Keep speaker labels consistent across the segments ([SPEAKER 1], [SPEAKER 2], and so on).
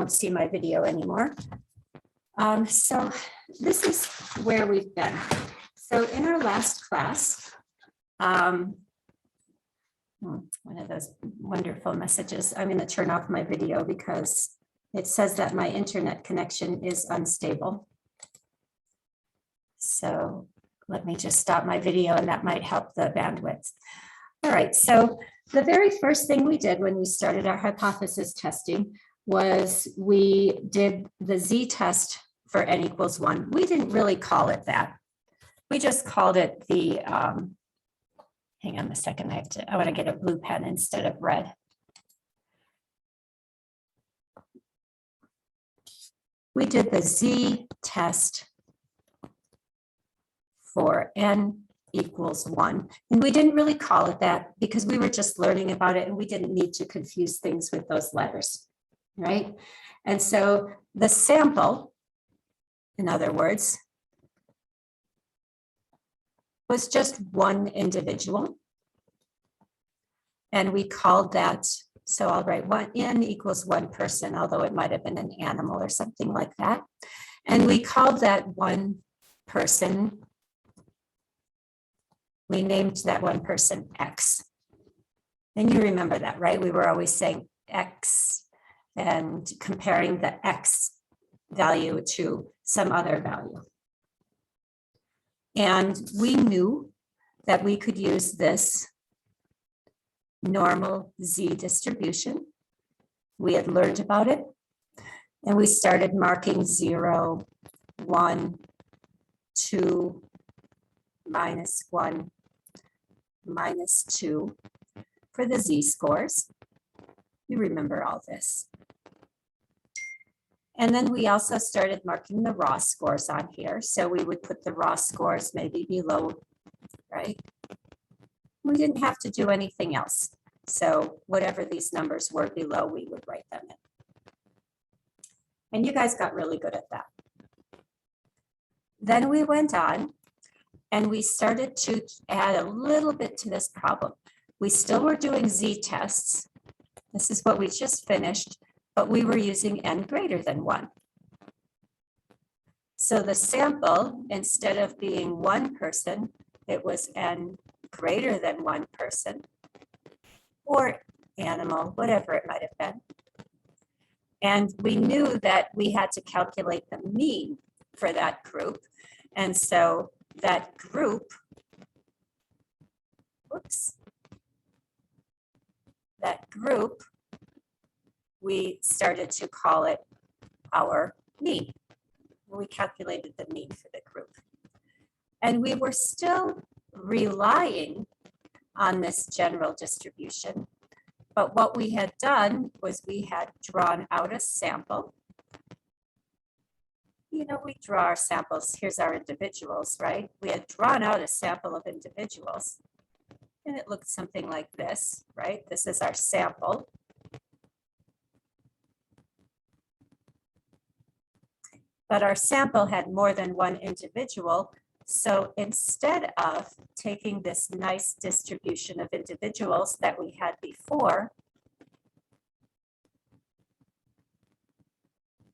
[SPEAKER 1] don't see my video anymore. So this is where we've been. So in our last class, one of those wonderful messages, I'm going to turn off my video because it says that my internet connection is unstable. So let me just stop my video and that might help the bandwidth. All right, so the very first thing we did when we started our hypothesis testing was we did the z-test for n equals 1. We didn't really call it that. We just called it the, hang on a second, I want to get a blue pen instead of red. We did the z-test for n equals 1. And we didn't really call it that because we were just learning about it and we didn't need to confuse things with those letters, right? And so the sample, in other words, was just one individual. And we called that, so I'll write n equals 1 person, although it might have been an animal or something like that. And we called that one person, we named that one person X. And you remember that, right? We were always saying X and comparing the X value to some other value. And we knew that we could use this normal Z distribution. We had learned about it. And we started marking 0, 1, 2, -1, -2 for the Z-scores. You remember all this. And then we also started marking the raw scores on here. So we would put the raw scores maybe below, right? We didn't have to do anything else. So whatever these numbers were below, we would write them in. And you guys got really good at that. Then we went on and we started to add a little bit to this problem. We still were doing z-tests. This is what we just finished, but we were using n greater than 1. So the sample, instead of being 1 person, it was n greater than 1 person, or animal, whatever it might have been. And we knew that we had to calculate the mean for that group. And so that group, we started to call it our mean. We calculated the mean for the group. And we were still relying on this general distribution. But what we had done was we had drawn out a sample. You know, we draw our samples. Here's our individuals, right? We had drawn out a sample of individuals. And it looked something like this, right? This is our sample. But our sample had more than one individual. So instead of taking this nice distribution of individuals that we had before,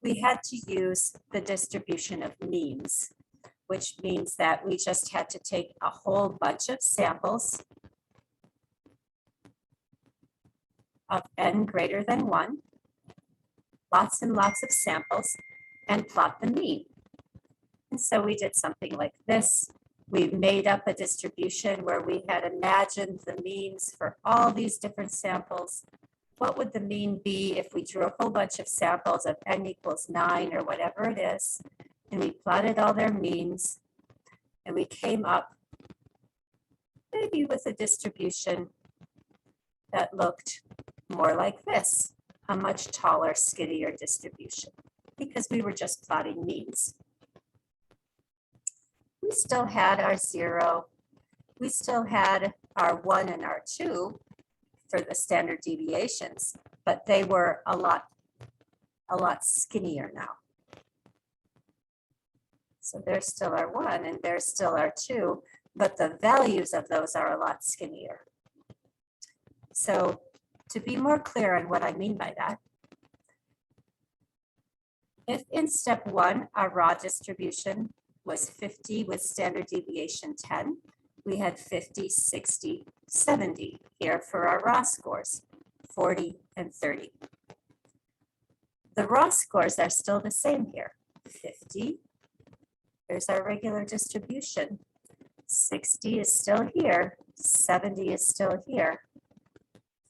[SPEAKER 1] we had to use the distribution of means, which means that we just had to take a whole bunch of samples of n greater than 1, lots and lots of samples, and plot the mean. And so we did something like this. We made up a distribution where we had imagined the means for all these different samples. What would the mean be if we drew a whole bunch of samples of n equals 9 or whatever it is, and we plotted all their means, and we came up maybe with a distribution that looked more like this, a much taller, skinnier distribution, because we were just plotting means. We still had our 0. We still had our 1 and our 2 for the standard deviations, but they were a lot skinnier now. So there's still our 1 and there's still our 2, but the values of those are a lot skinnier. So to be more clear on what I mean by that, If in step 1, our raw distribution was 50 with standard deviation 10, we had 50, 60, 70 here for our raw scores, 40 and 30. The raw scores are still the same here. 50, there's our regular distribution. 60 is still here, 70 is still here,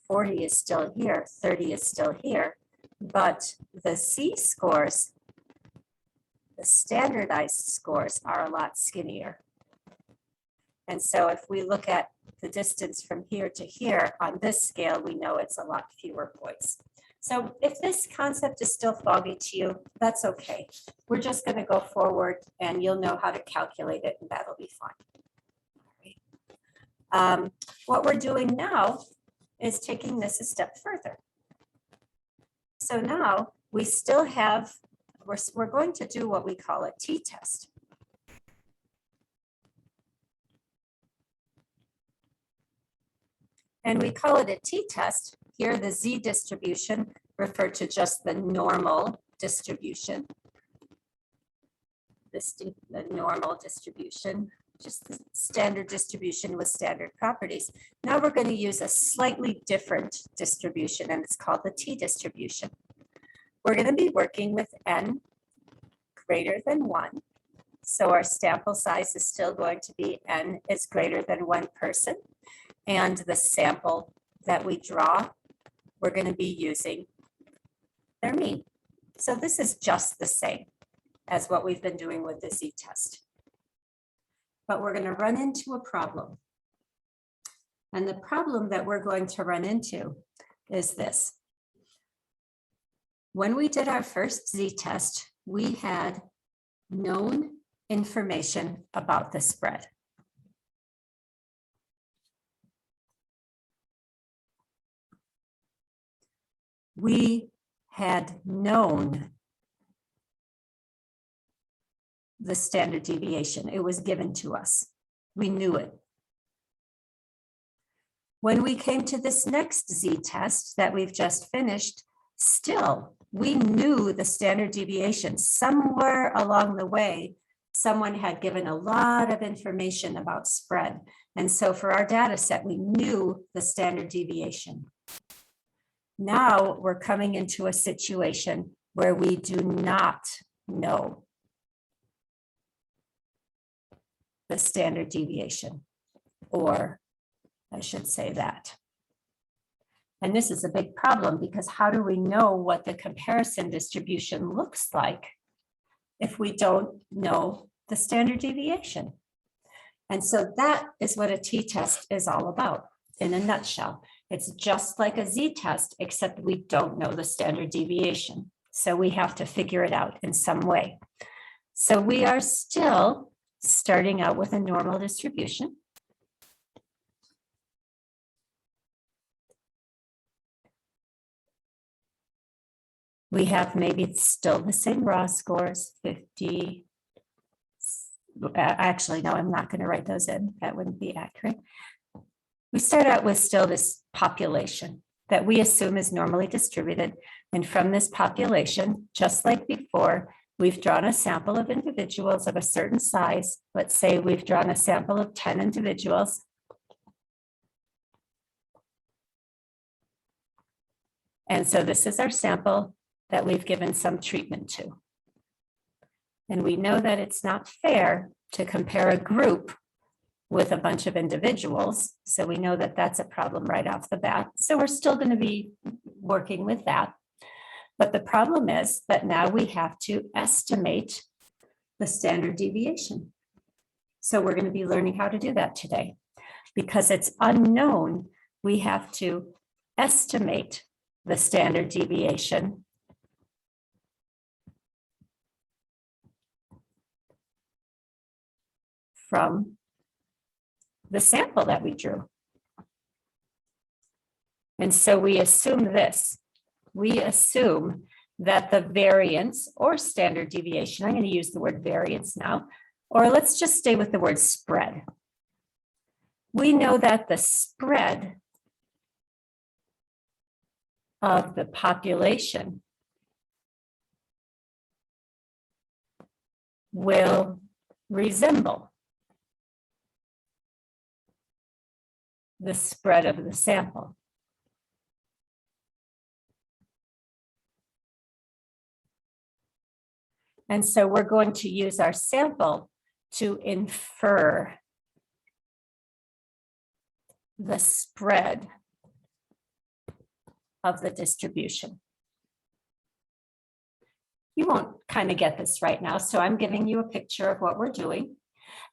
[SPEAKER 1] 40 is still here, 30 is still here, but the z-scores, the standardized scores, are a lot skinnier. And so if we look at the distance from here to here on this scale, we know it's a lot fewer points. So if this concept is still foggy to you, that's okay. We're just going to go forward and you'll know how to calculate it and that'll be fine. What we're doing now is taking this a step further. So now we still have, we're going to do what we call a t-test. And we call it a t-test. Here, the z distribution referred to just the normal distribution. The normal distribution, just the standard distribution with standard properties. Now we're going to use a slightly different distribution, and it's called the t-distribution. We're going to be working with n greater than 1. So our sample size is still going to be n is greater than 1 person. And the sample that we draw, we're going to be using their mean. So this is just the same as what we've been doing with the z-test. But we're going to run into a problem. And the problem that we're going to run into is this. When we did our first z-test, we had known information about the spread. We had known the standard deviation. It was given to us. We knew it. When we came to this next z-test that we've just finished, still, we knew the standard deviation. Somewhere along the way, someone had given a lot of information about spread. And so for our data set, we knew the standard deviation. Now we're coming into a situation where we do not know the standard deviation, or I should say that. And this is a big problem because how do we know what the comparison distribution looks like if we don't know the standard deviation? And so that is what a t-test is all about in a nutshell. It's just like a z-test, except we don't know the standard deviation. So we have to figure it out in some way. So we are still starting out with a normal distribution. We have maybe still the same raw scores, 50. Actually, no, I'm not going to write those in. That wouldn't be accurate. We start out with still this population that we assume is normally distributed. And from this population, just like before, we've drawn a sample of individuals of a certain size. Let's say we've drawn a sample of 10 individuals. And so this is our sample that we've given some treatment to. And we know that it's not fair to compare a group with a bunch of individuals. So we know that that's a problem right off the bat. So we're still going to be working with that. But the problem is that now we have to estimate the standard deviation. So we're going to be learning how to do that today. Because it's unknown, we have to estimate the standard deviation from the sample that we drew. And so we assume this. We assume that the variance or standard deviation, I'm going to use the word variance now, or let's just stay with the word spread. We know that the spread of the population will resemble the spread of the sample. And so we're going to use our sample to infer the spread of the distribution. You won't kind of get this right now, so I'm giving you a picture of what we're doing.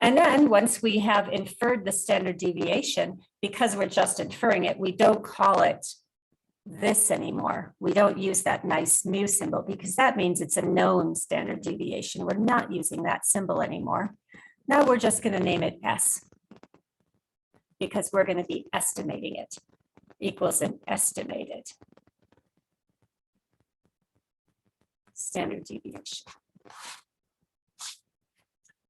[SPEAKER 1] And then once we have inferred the standard deviation, because we're just inferring it, we don't call it this anymore. We don't use that nice mu symbol because that means it's a known standard deviation. We're not using that symbol anymore. Now we're just going to name it S because we're going to be estimating it. Equals an estimated standard deviation.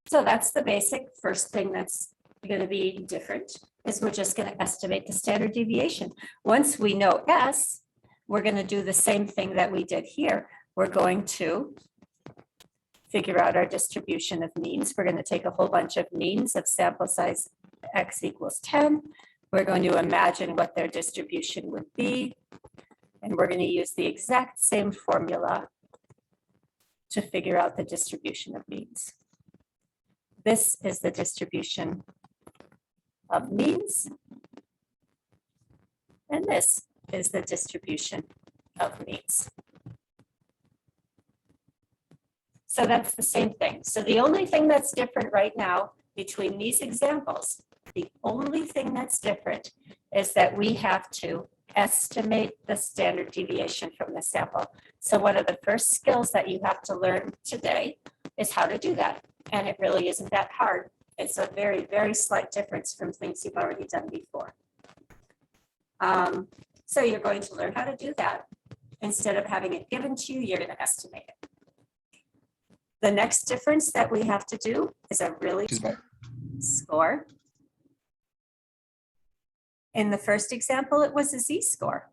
[SPEAKER 1] So that's the basic first thing that's going to be different is we're just going to estimate the standard deviation. Once we know S, we're going to do the same thing that we did here. We're going to figure out our distribution of means. We're going to take a whole bunch of means of sample size X equals 10. We're going to imagine what their distribution would be. And we're going to use the exact same formula to figure out the distribution of means. This is the distribution of means. And this is the distribution of means. So that's the same thing. So the only thing that's different right now between these examples, the only thing that's different is that we have to estimate the standard deviation from the sample. So one of the first skills that you have to learn today is how to do that. And it really isn't that hard. It's a very, very slight difference from things you've already done before. So you're going to learn how to do that. Instead of having it given to you, you're going to estimate it. The next difference that we have to do is a really score. In the first example, it was a z-score.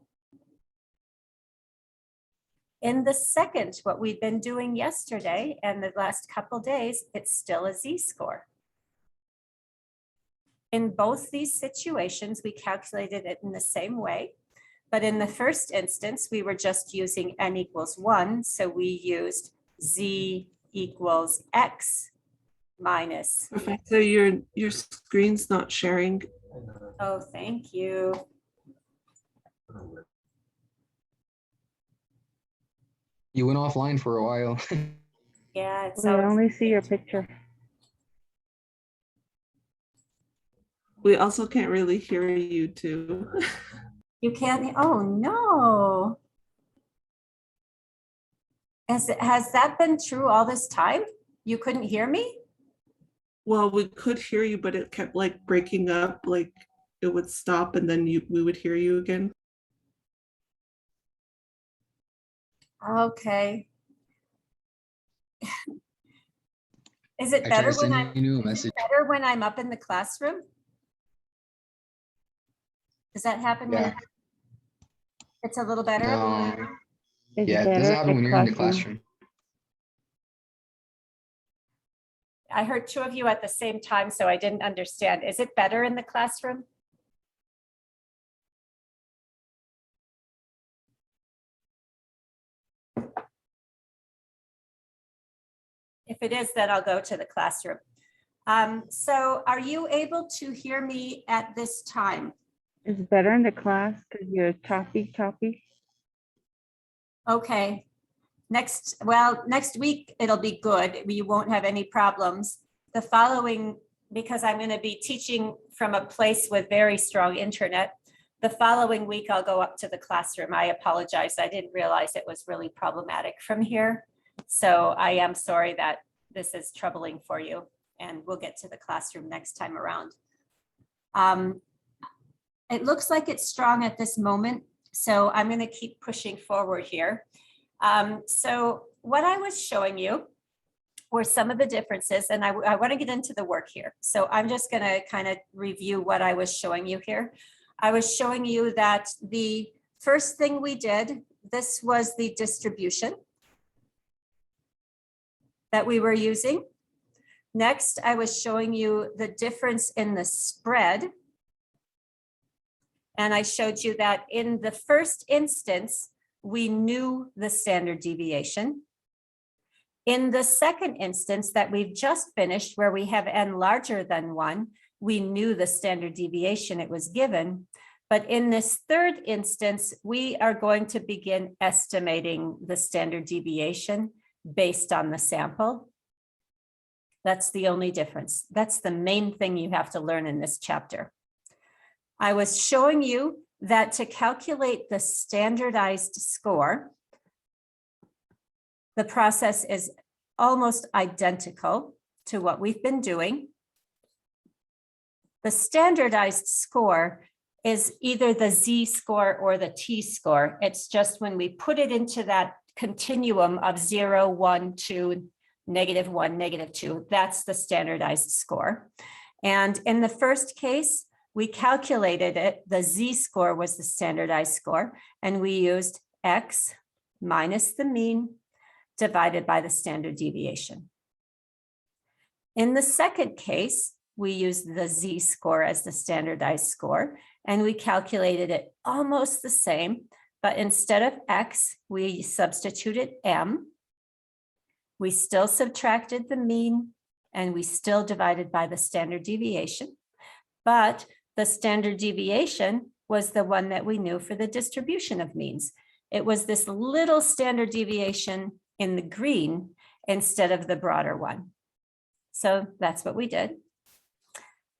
[SPEAKER 1] In the second, what we've been doing yesterday and the last couple days, it's still a z-score. In both these situations, we calculated it in the same way. But in the first instance, we were just using n equals 1. So we used z equals x minus.
[SPEAKER 2] Perfect. So your screen's not sharing.
[SPEAKER 1] Oh, thank you.
[SPEAKER 3] You went offline for a while.
[SPEAKER 1] Yeah, it's
[SPEAKER 4] We only see your picture.
[SPEAKER 2] We also can't really hear you too.
[SPEAKER 1] You can't, oh no. Has that been true all this time? You couldn't hear me?
[SPEAKER 2] Well, we could hear you, but it kept like breaking up, like it would stop and then we would hear you again.
[SPEAKER 1] Okay. Is it
[SPEAKER 3] I
[SPEAKER 1] better
[SPEAKER 3] tried
[SPEAKER 1] when
[SPEAKER 3] sending you a message.
[SPEAKER 1] better when I'm up in the classroom? Does that happen when
[SPEAKER 3] Yeah.
[SPEAKER 1] it's a little better?
[SPEAKER 3] No.
[SPEAKER 4] It's
[SPEAKER 3] Yeah, it
[SPEAKER 4] better
[SPEAKER 3] doesn't happen when you're in the
[SPEAKER 4] classroom.
[SPEAKER 3] classroom.
[SPEAKER 1] I heard two of you at the same time, so I didn't understand. Is it better in the classroom? If it is, then I'll go to the classroom. So are you able to hear me at this time?
[SPEAKER 4] It's better in the class because you're choppy.
[SPEAKER 1] Okay. Next week, it'll be good. You won't have any problems. The following, because I'm going to be teaching from a place with very strong internet, the following week, I'll go up to the classroom. I apologize. I didn't realize it was really problematic from here. So I am sorry that this is troubling for you, and we'll get to the classroom next time around. It looks like it's strong at this moment, so I'm going to keep pushing forward here. So what I was showing you were some of the differences, and I want to get into the work here. So I'm just going to kind of review what I was showing you here. I was showing you that the first thing we did, this was the distribution that we were using. Next, I was showing you the difference in the spread. And I showed you that in the first instance, we knew the standard deviation. In the second instance that we've just finished, where we have n larger than 1, we knew the standard deviation it was given. But in this third instance, we are going to begin estimating the standard deviation based on the sample. That's the only difference. That's the main thing you have to learn in this chapter. I was showing you that to calculate the standardized score, the process is almost identical to what we've been doing. The standardized score is either the z-score or the t-score. It's just when we put it into that continuum of 0, 1, 2, -1, -2, that's the standardized score. And in the first case, we calculated it, the z-score was the standardized score, and we used x minus the mean divided by the standard deviation. In the second case, we used the z-score as the standardized score, and we calculated it almost the same, but instead of x, we substituted m. We still subtracted the mean, and we still divided by the standard deviation, but the standard deviation was the one that we knew for the distribution of means. It was this little standard deviation in the green instead of the broader one. So that's what we did.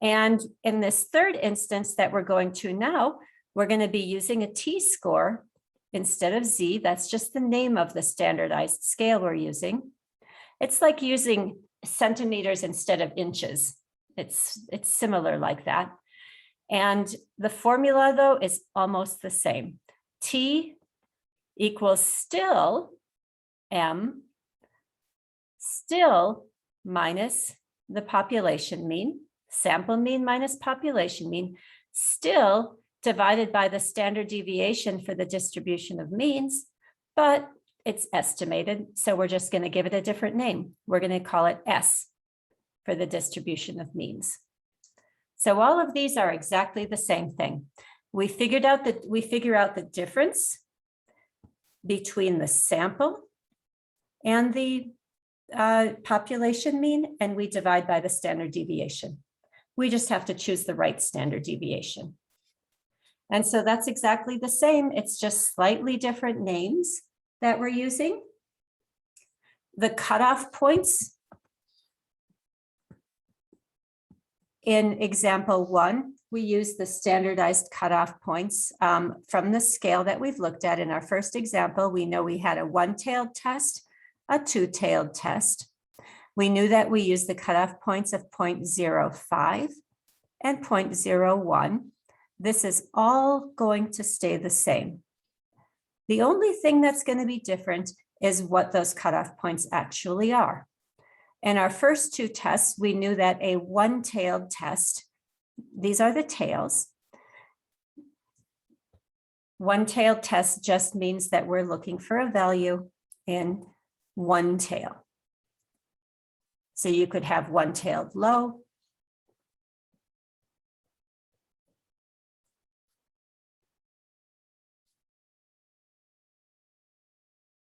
[SPEAKER 1] And in this third instance that we're going to now, we're going to be using a t-score instead of z. That's just the name of the standardized scale we're using. It's like using centimeters instead of inches. It's similar like that. And the formula, though, is almost the same. T equals still m, still minus the population mean, sample mean minus population mean, still divided by the standard deviation for the distribution of means, but it's estimated, so we're just going to give it a different name. We're going to call it S for the distribution of means. So all of these are exactly the same thing. We figure out the difference between the sample and the population mean, and we divide by the standard deviation. We just have to choose the right standard deviation. And so that's exactly the same. It's just slightly different names that we're using. The cutoff points in example 1, we use the standardized cutoff points from the scale that we've looked at in our first example. We know we had a one-tailed test, a two-tailed test. We knew that we used the cutoff points of 0.05 and 0.01. This is all going to stay the same. The only thing that's going to be different is what those cutoff points actually are. In our first two tests, we knew that a one-tailed test, these are the tails. One-tailed test just means that we're looking for a value in one tail. So you could have one-tailed low,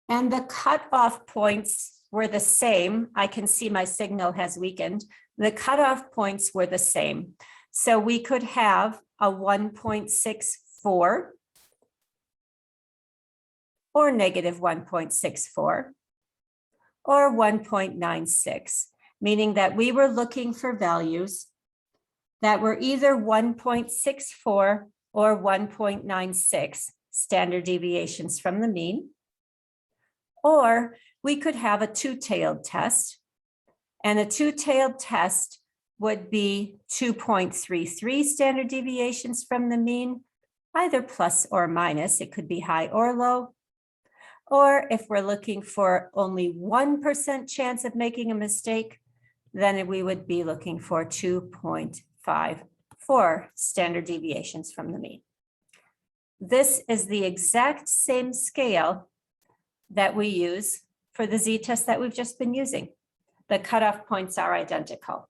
[SPEAKER 1] and the cutoff points were the same. I can see my signal has weakened. The cutoff points were the same. So we could have a 1.64 or negative 1.64 or 1.96, meaning that we were looking for values that were either 1.64 or 1.96 standard deviations from the mean, or we could have a two-tailed test, and a two-tailed test would be 2.33 standard deviations from the mean, either plus or minus. It could be high or low. Or if we're looking for only 1% chance of making a mistake, then we would be looking for 2.54 standard deviations from the mean. This is the exact same scale that we use for the z-test that we've just been using. the cutoff points are identical.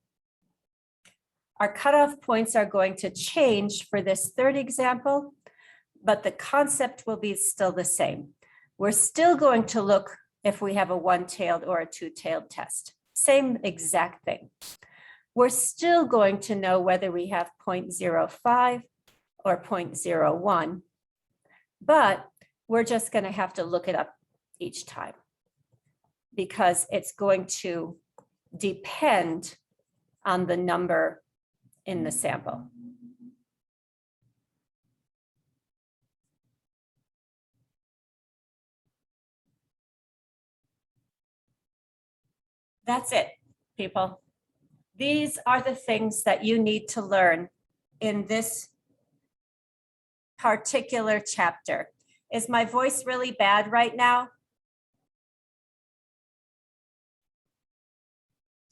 [SPEAKER 1] Our cutoff points are going to change for this third example, but the concept will be still the same. We're still going to look if we have a one-tailed or a two-tailed test. Same exact thing. We're still going to know whether we have 0.05 or 0.01, but we're just going to have to look it up each time because it's going to depend on the number in the sample. That's it, people. These are the things that you need to learn in this particular chapter. Is my voice really bad right now?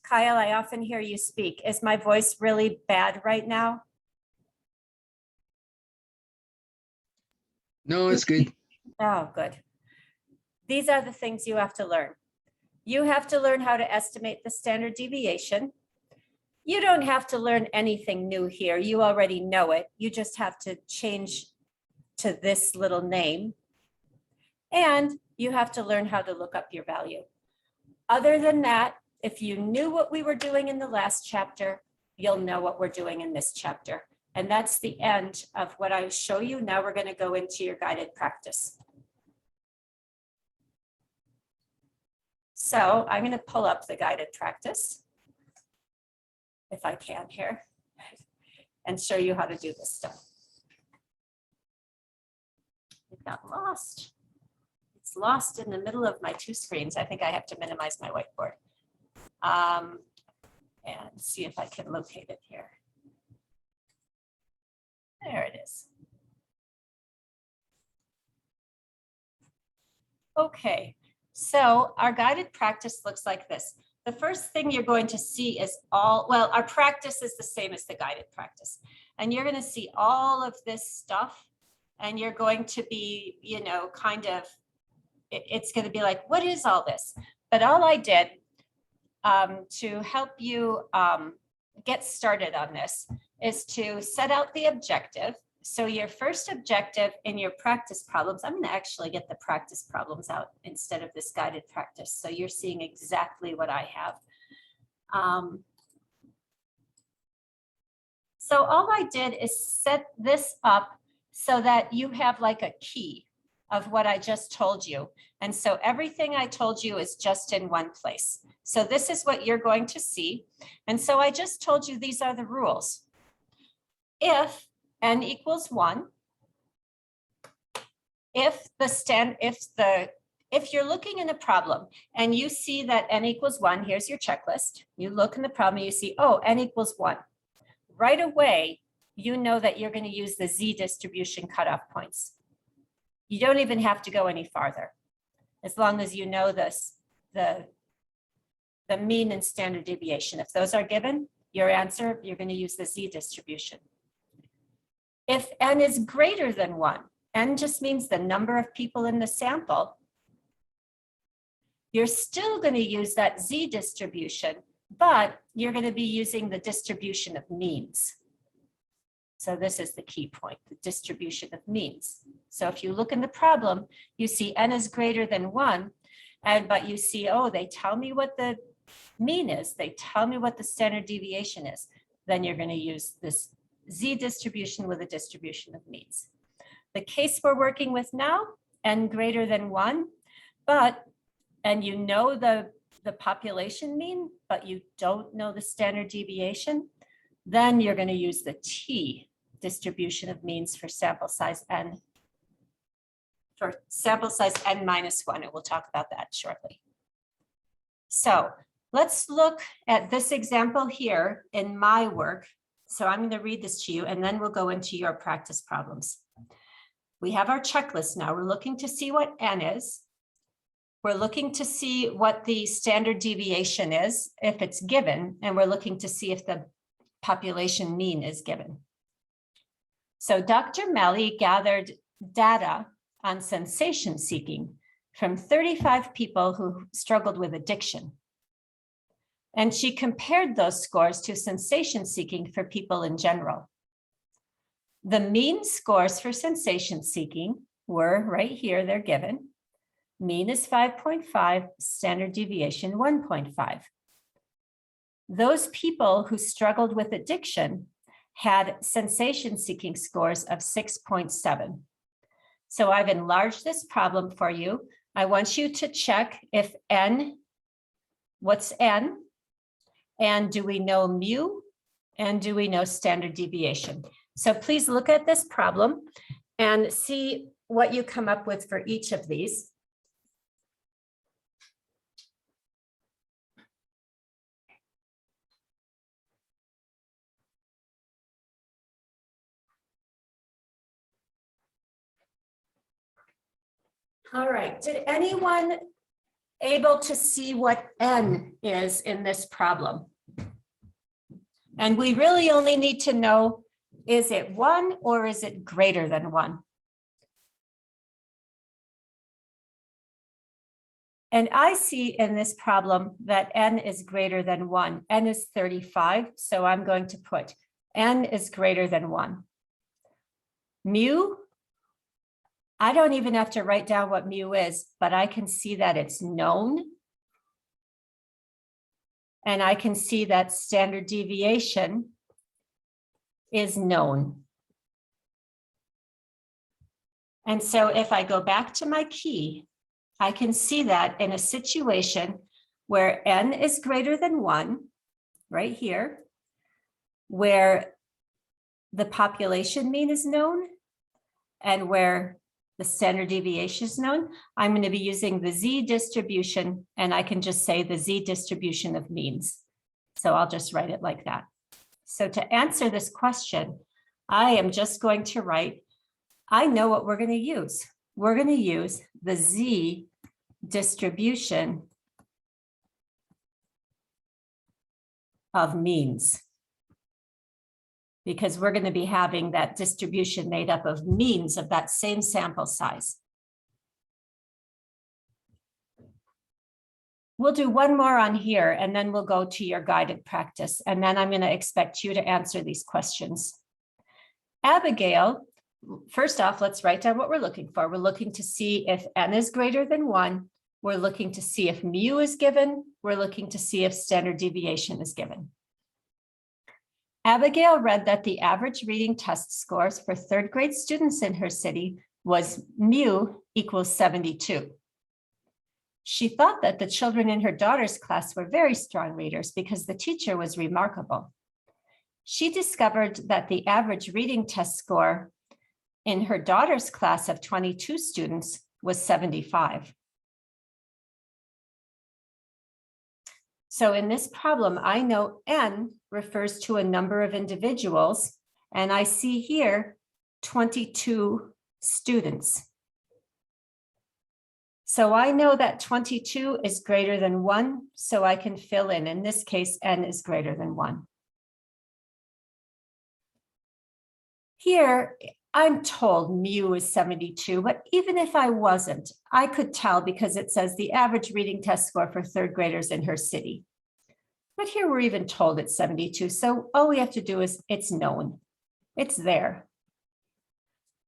[SPEAKER 1] Kyle, I often hear you speak. Is my voice really bad right now?
[SPEAKER 3] No, it's good.
[SPEAKER 1] Oh, good. These are the things you have to learn. You have to learn how to estimate the standard deviation. You don't have to learn anything new here. You already know it. You just have to change to this little name. And you have to learn how to look up your value. Other than that, if you knew what we were doing in the last chapter, you'll know what we're doing in this chapter. And that's the end of what I show you. Now we're going to go into your guided practice. So I'm going to pull up the guided practice, if I can here, and show you how to do this stuff. It got lost. It's lost in the middle of my two screens. I think I have to minimize my whiteboard and see if I can locate it here. There it is. Okay, so our guided practice looks like this. The first thing you're going to see is well, our practice is the same as the guided practice. And you're going to see all of this stuff and you're going to be, kind of, it's going to be like, what is all this? But all I did to help you get started on this is to set out the objective. So your first objective in your practice problems, I'm going to actually get the practice problems out instead of this guided practice. So you're seeing exactly what I have. So all I did is set this up so that you have like a key of what I just told you. And so everything I told you is just in one place. So this is what you're going to see. And so I just told you these are the rules. If n equals 1, if you're looking in a problem and you see that n equals 1, here's your checklist. You look in the problem, you see, oh, n equals 1. Right away, you know that you're going to use the z distribution cutoff points. You don't even have to go any farther. As long as you know this, the mean and standard deviation. If those are given, your answer, you're going to use the z distribution. If n is greater than 1, n just means the number of people in the sample, you're still going to use that z distribution, but you're going to be using the distribution of means. So this is the key point, the distribution of means. So if you look in the problem, you see n is greater than 1, but you see, oh, they tell me what the mean is, they tell me what the standard deviation is, then you're going to use this z distribution with a distribution of means. The case we're working with now, n greater than 1, and you know the population mean, but you don't know the standard deviation, then you're going to use the t distribution of means for sample size n, minus 1, and we'll talk about that shortly. So let's look at this example here in my work. So I'm going to read this to you, and then we'll go into your practice problems. We have our checklist now. We're looking to see what n is. We're looking to see what the standard deviation is, if it's given, and we're looking to see if the population mean is given. So Dr. Melly gathered data on sensation seeking from 35 people who struggled with addiction. And she compared those scores to sensation seeking for people in general. The mean scores for sensation seeking were right here, they're given. Mean is 5.5, standard deviation 1.5. Those people who struggled with addiction had sensation seeking scores of 6.7. So I've enlarged this problem for you. I want you to check if N, what's N? And do we know mu? And do we know standard deviation? So please look at this problem and see what you come up with for each of these. All right, did anyone able to see what N is in this problem? And we really only need to know, is it 1 or is it greater than 1? And I see in this problem that N is greater than 1. N is 35, so I'm going to put N is greater than 1. Mu, I don't even have to write down what mu is, but I can see that it's known. And I can see that standard deviation is known. And so if I go back to my key, I can see that in a situation where N is greater than 1, right here, where the population mean is known and where the standard deviation is known, I'm going to be using the Z distribution, and I can just say the Z distribution of means. So I'll just write it like that. So to answer this question, I am just going to write, I know what we're going to use. We're going to use the Z distribution of means, because we're going to be having that distribution made up of means of that same sample size. We'll do one more on here, and then we'll go to your guided practice. And then I'm going to expect you to answer these questions. Abigail, first off, let's write down what we're looking for. We're looking to see if N is greater than 1. We're looking to see if mu is given. We're looking to see if standard deviation is given. Abigail read that the average reading test scores for 3rd grade students in her city was mu equals 72. She thought that the children in her daughter's class were very strong readers because the teacher was remarkable. She discovered that the average reading test score in her daughter's class of 22 students was 75. So in this problem, I know N refers to a number of individuals, and I see here 22 students. So I know that 22 is greater than 1, so I can fill in this case, N is greater than 1. Here, I'm told mu is 72, but even if I wasn't, I could tell because it says the average reading test score for 3rd graders in her city. But here we're even told it's 72, so all we have to do is it's known. It's there.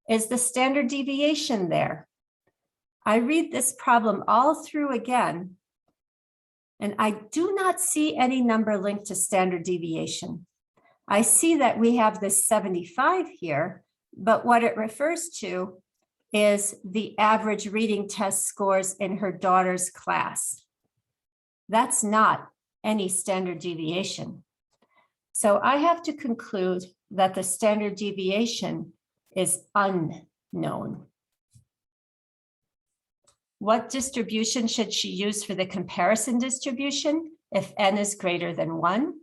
[SPEAKER 1] Is the standard deviation there? I read this problem all through again, and I do not see any number linked to standard deviation. I see that we have this 75 here, but what it refers to is the average reading test scores in her daughter's class. That's not any standard deviation. So I have to conclude that the standard deviation is unknown. What distribution should she use for the comparison distribution if N is greater than 1?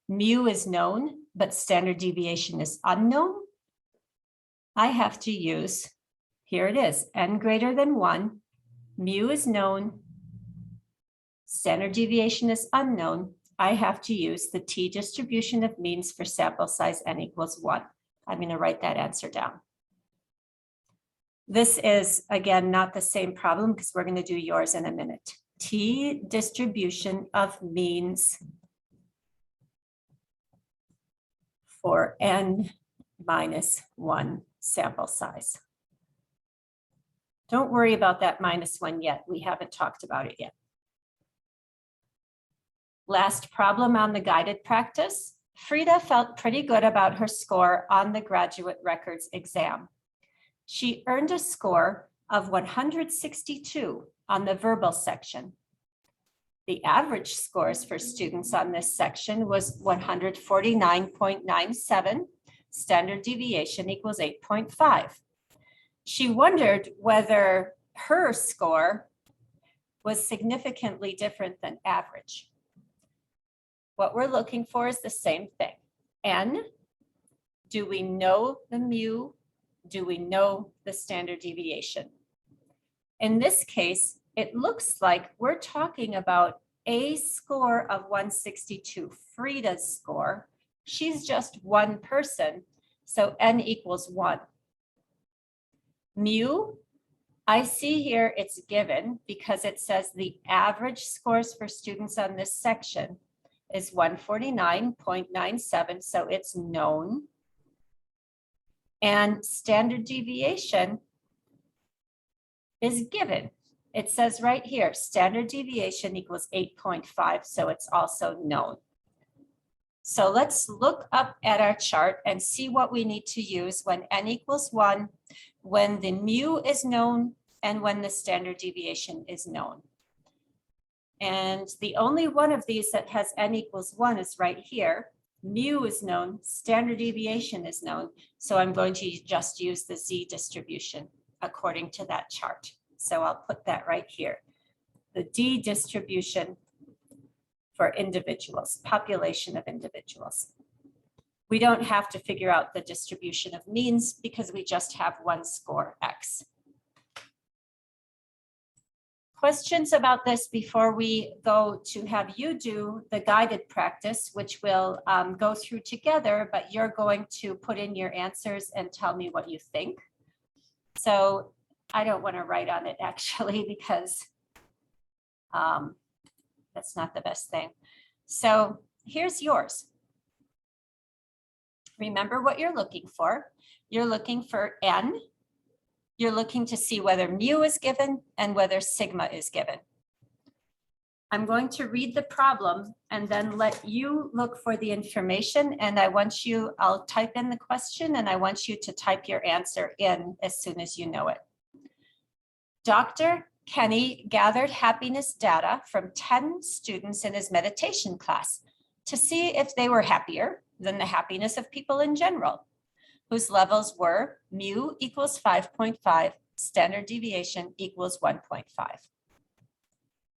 [SPEAKER 1] Mu is known, but standard deviation is unknown. I have to use, here it is, N greater than 1, mu is known, standard deviation is unknown. I have to use the T distribution of means for sample size N equals 1. I'm going to write that answer down. This is, again, not the same problem because we're going to do yours in a minute. T distribution of means for n minus 1 sample size. Don't worry about that -1 yet. We haven't talked about it yet. Last problem on the guided practice. Frida felt pretty good about her score on the graduate records exam. She earned a score of 162 on the verbal section. The average scores for students on this section was 149.97. Standard deviation equals 8.5. She wondered whether her score was significantly different than average. What we're looking for is the same thing. N, do we know the mu? Do we know the standard deviation? In this case, it looks like we're talking about a score of 162, Frida's score. She's just one person, so n equals 1. Mu, I see here it's given because it says the average scores for students on this section is 149.97, so it's known. And standard deviation is given. It says right here, standard deviation equals 8.5, so it's also known. So let's look up at our chart and see what we need to use when n equals 1, when the mu is known, and when the standard deviation is known. And the only one of these that has n equals 1 is right here. Mu is known, standard deviation is known, so I'm going to just use the z distribution according to that chart. So I'll put that right here. The D distribution for individuals, population of individuals. We don't have to figure out the distribution of means because we just have one score, X. Questions about this before we go to have you do the guided practice, which we'll go through together, but you're going to put in your answers and tell me what you think. So I don't want to write on it actually because that's not the best thing. So here's yours. Remember what you're looking for. You're looking for n. You're looking to see whether mu is given and whether sigma is given. I'm going to read the problem and then let you look for the information. And I'll type in the question and I want you to type your answer in as soon as you know it. Dr. Kenny gathered happiness data from 10 students in his meditation class to see if they were happier than the happiness of people in general, whose levels were mu equals 5.5, standard deviation equals 1.5.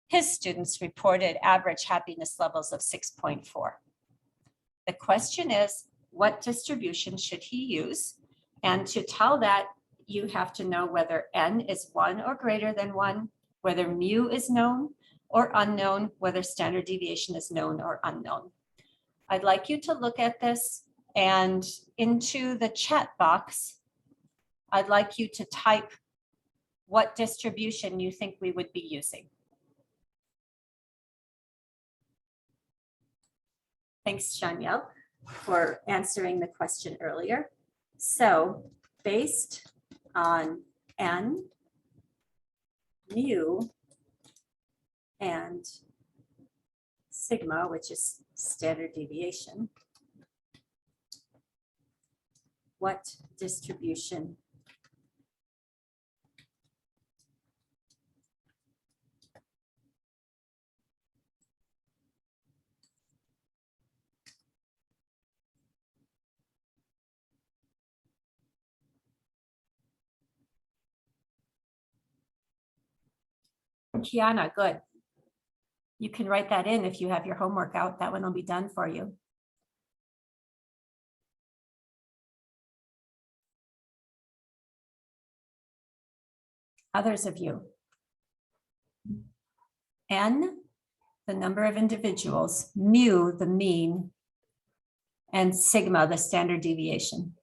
[SPEAKER 1] His students reported average happiness levels of 6.4. The question is, what distribution should he use? And to tell that, you have to know whether n is 1 or greater than 1, whether mu is known or unknown, whether standard deviation is known or unknown. I'd like you to look at this, and into the chat box, I'd like you to type what distribution you think we would be using. Thanks, Shanyel, for answering the question earlier. So based on n, mu, and sigma, which is standard deviation, what distribution Kiana, good. You can write that in if you have your homework out. That one will be done for you. Others of you. N, the number of individuals, mu, the mean, and sigma, the standard deviation.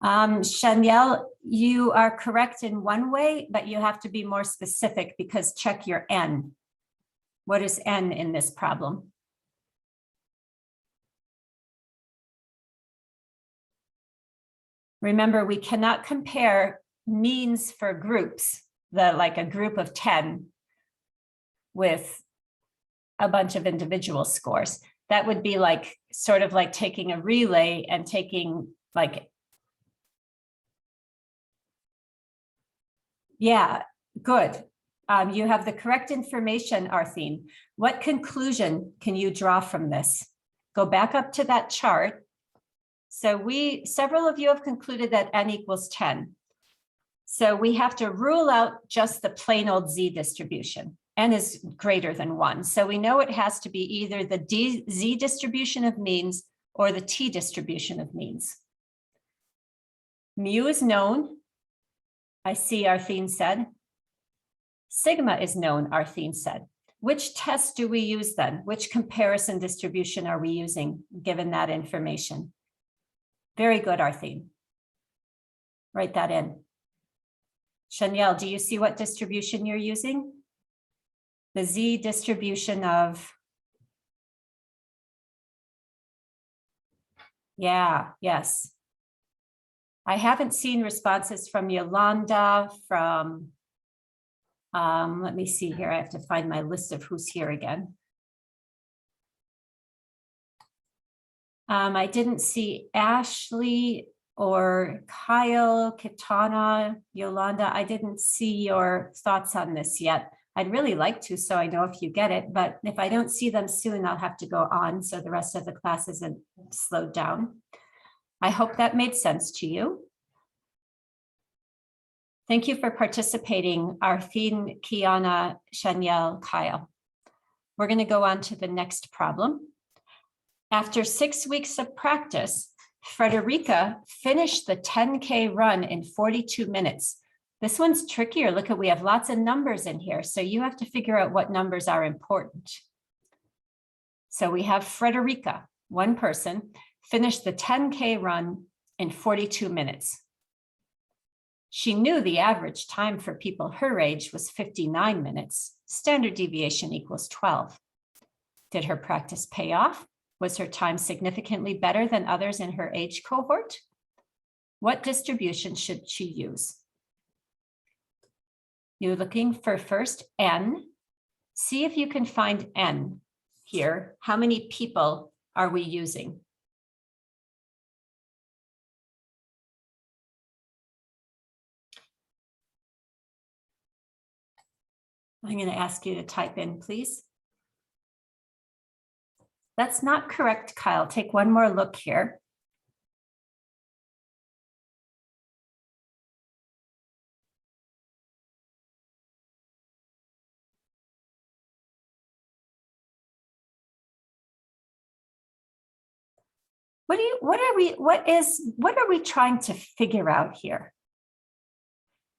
[SPEAKER 1] Shanielle, you are correct in one way, but you have to be more specific because check your N. What is N in this problem? Remember, we cannot compare means for groups, like a group of 10 with a bunch of individual scores. That would be like sort of like taking a relay and taking like, yeah, good. You have the correct information, Arthine. What conclusion can you draw from this? Go back up to that chart. So several of you have concluded that N equals 10. So we have to rule out just the plain old Z distribution. N is greater than 1. So we know it has to be either the Z distribution of means or the T distribution of means. Mu is known. I see Arthine said. Sigma is known, Arthine said. Which test do we use then? Which comparison distribution are we using given that information? Very good, Arthine. Write that in. Shanielle, do you see what distribution you're using? The Z distribution of, yeah, yes. I haven't seen responses from Yolanda, from, let me see here. I have to find my list of who's here again. I didn't see Ashley or Kyle, Kitana, Yolanda. I didn't see your thoughts on this yet. I'd really like to, so I know if you get it, but if I don't see them soon, I'll have to go on so the rest of the class isn't slowed down. I hope that made sense to you. Thank you for participating, Arthine, Kiana, Shanielle, Kyle. We're going to go on to the next problem. After 6 weeks of practice, Frederica finished the 10K run in 42 minutes. This one's trickier. Look we have lots of numbers in here, so you have to figure out what numbers are important. So we have Frederica, one person, finished the 10K run in 42 minutes. She knew the average time for people her age was 59 minutes. Standard deviation equals 12. Did her practice pay off? Was her time significantly better than others in her age cohort? What distribution should she use? You're looking for first N. See if you can find N here. How many people are we using? I'm going to ask you to type in, please. That's not correct, Kyle. Take one more look here. What are we trying to figure out here?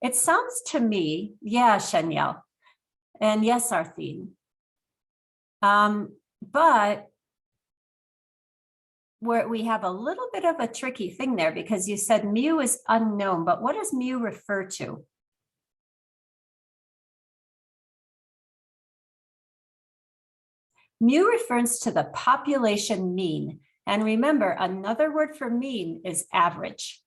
[SPEAKER 1] It sounds to me, yeah, Shanielle, and yes, Arthine. But we have a little bit of a tricky thing there because you said mu is unknown, but what does mu refer to? Mu refers to the population mean. And remember, another word for mean is average.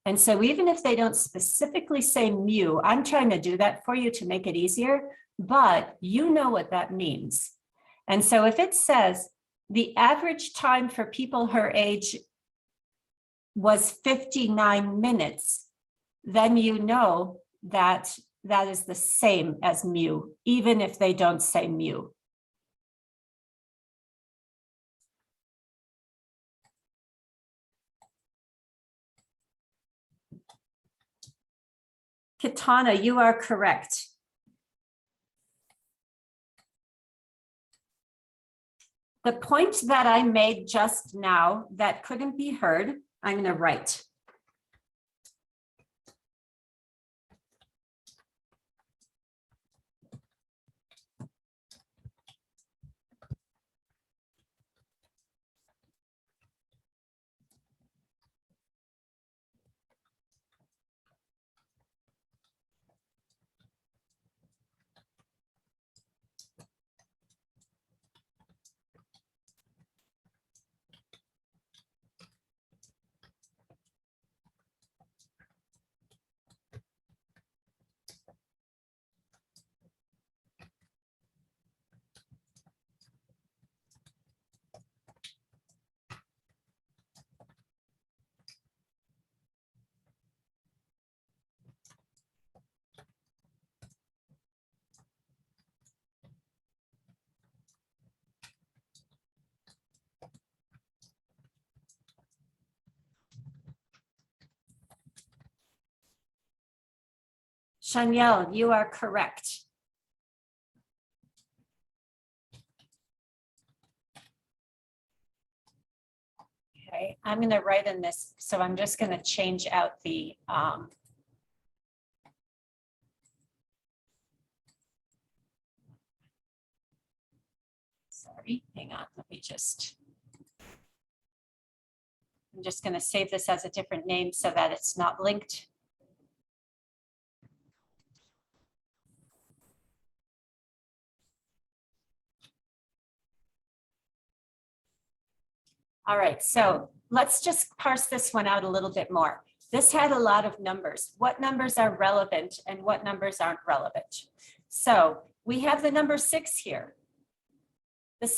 [SPEAKER 1] And so even if they don't specifically say mu, I'm trying to do that for you to make it easier, but you know what that means. And so if it says the average time for people her age was 59 minutes, then you know that that is the same as mu, even if they don't say mu. Kitana, you are correct. The point that I made just now that couldn't be heard, I'm going to write. Shanielle, you are correct. Okay, I'm going to write in this, so I'm just going to change out the sorry, hang on, let me just. I'm just going to save this as a different name so that it's not linked. All right, so let's just parse this one out a little bit more. This had a lot of numbers. What numbers are relevant and what numbers aren't relevant? So we have the number 6 here.